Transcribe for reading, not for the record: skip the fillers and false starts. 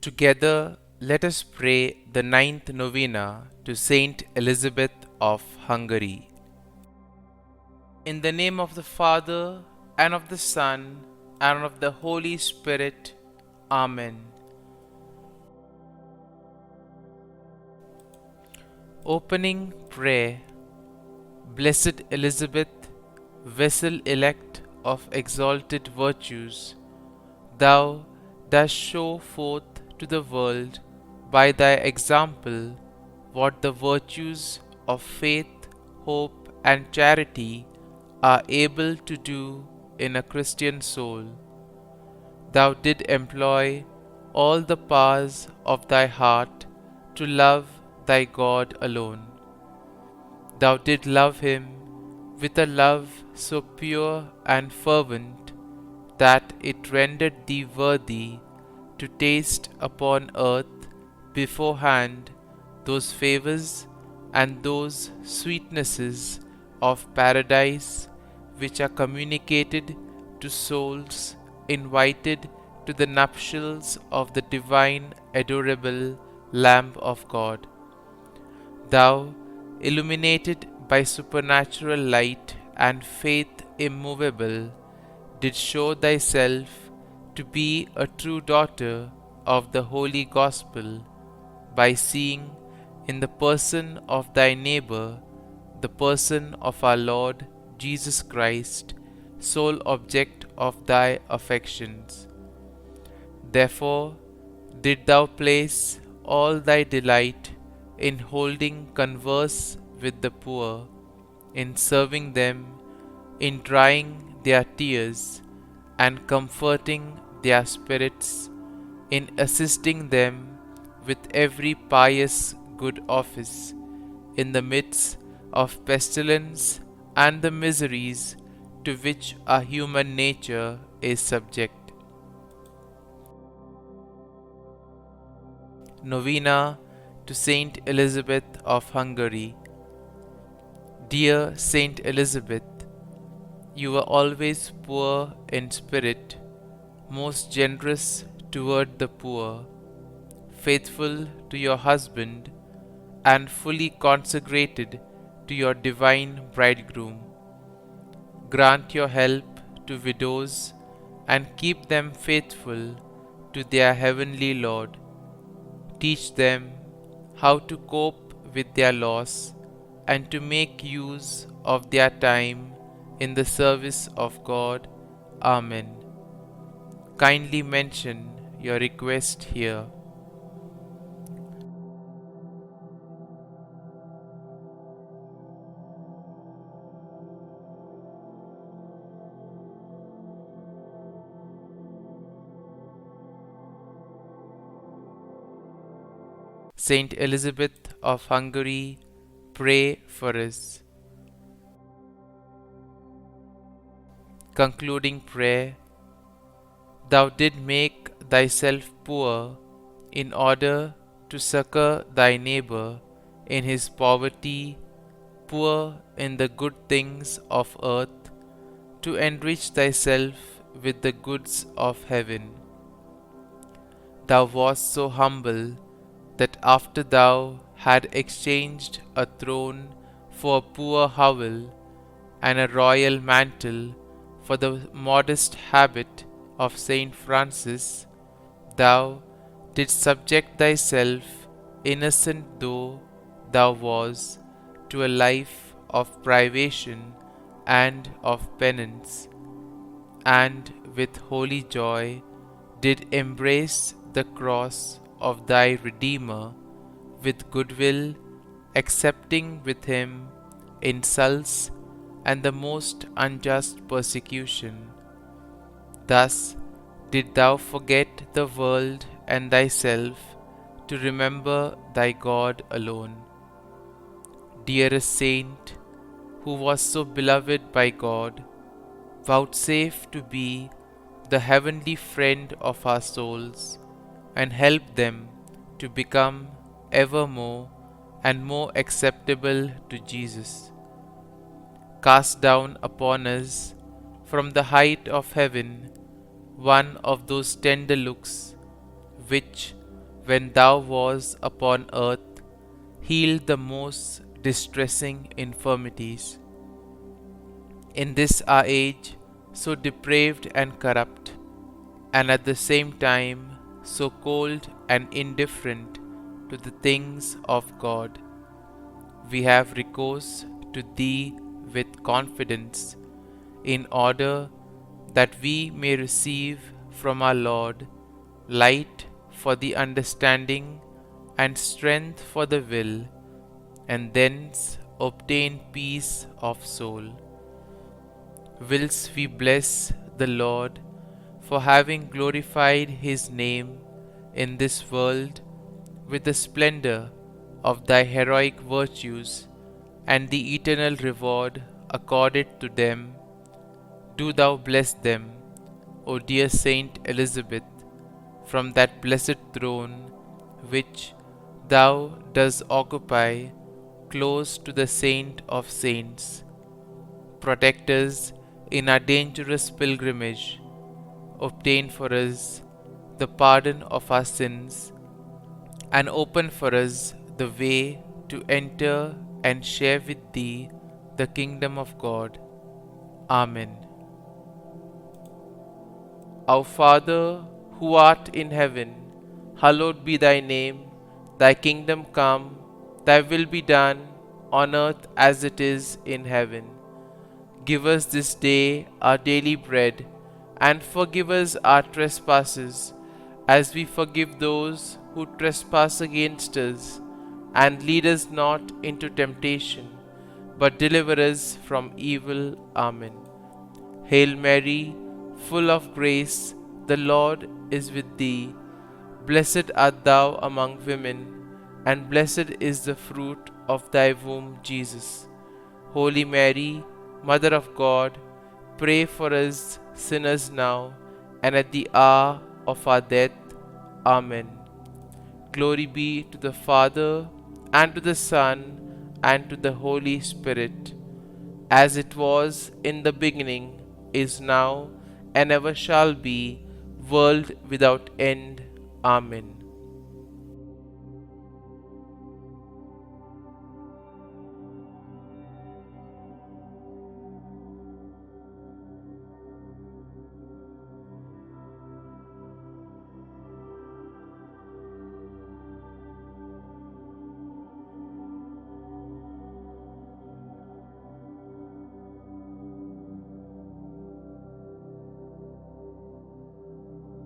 Together, let us pray the ninth novena to St Elizabeth of Hungary. In the name of the Father, and of the Son, and of the Holy Spirit. Amen. Opening Prayer. Blessed Elizabeth, vessel elect of exalted virtues, thou dost show forth to the world by thy example what the virtues of faith, hope, and charity are able to do in a Christian soul. Thou did employ all the powers of thy heart to love thy God alone. Thou did love him with a love so pure and fervent that it rendered thee worthy to taste upon earth beforehand those favours and those sweetnesses of paradise which are communicated to souls invited to the nuptials of the divine adorable Lamb of God. Thou, illuminated by supernatural light and faith immovable, did show thyself to be a true daughter of the Holy Gospel by seeing in the person of thy neighbour the person of our Lord Jesus Christ, sole object of thy affections. Therefore did thou place all thy delight in holding converse with the poor, in serving them, in drying their tears, and comforting their spirits, in assisting them with every pious good office, in the midst of pestilence and the miseries to which our human nature is subject. Novena to St Elizabeth of Hungary. Dear St Elizabeth, you were always poor in spirit, most generous toward the poor, faithful to your husband, and fully consecrated to your divine bridegroom. Grant your help to widows and keep them faithful to their heavenly Lord. Teach them how to cope with their loss and to make use of their time in the service of God. Amen. Kindly mention your request here. Saint Elizabeth of Hungary, pray for us. Concluding prayer. Thou did make thyself poor in order to succor thy neighbour in his poverty, poor in the good things of earth, to enrich thyself with the goods of heaven. Thou wast so humble that after thou had exchanged a throne for a poor hovel, and a royal mantle for the modest habit of Saint Francis, thou didst subject thyself, innocent though thou was, to a life of privation and of penance, and with holy joy did embrace the cross of thy Redeemer with goodwill, accepting with him insults and the most unjust persecution. Thus did thou forget the world and thyself to remember thy God alone. Dearest Saint, who was so beloved by God, vouchsafe to be the heavenly friend of our souls, and help them to become ever more and more acceptable to Jesus. Cast down upon us from the height of heaven one of those tender looks which, when thou wast upon earth, healed the most distressing infirmities. In this our age, so depraved and corrupt, and at the same time so cold and indifferent to the things of God, we have recourse to Thee with confidence, in order that we may receive from our Lord light for the understanding and strength for the will, and thence obtain peace of soul. Whilst we bless the Lord for having glorified His name in this world with the splendor of Thy heroic virtues and the eternal reward accorded to them, do Thou bless them, O dear Saint Elizabeth, from that blessed throne which Thou dost occupy close to the Saint of Saints. Protect us in our dangerous pilgrimage, obtain for us the pardon of our sins, and open for us the way to enter and share with Thee the kingdom of God. Amen. Our Father, who art in heaven, hallowed be Thy name. Thy kingdom come, Thy will be done, on earth as it is in heaven. Give us this day our daily bread, and forgive us our trespasses, as we forgive those who trespass against us. And lead us not into temptation, but deliver us from evil. Amen. Hail Mary, full of grace, the Lord is with thee. Blessed art thou among women, and blessed is the fruit of thy womb, Jesus. Holy Mary, Mother of God, pray for us sinners now and at the hour of our death. Amen. Glory be to the Father, and to the Son, and to the Holy Spirit, as it was in the beginning, is now, and ever shall be, world without end. Amen.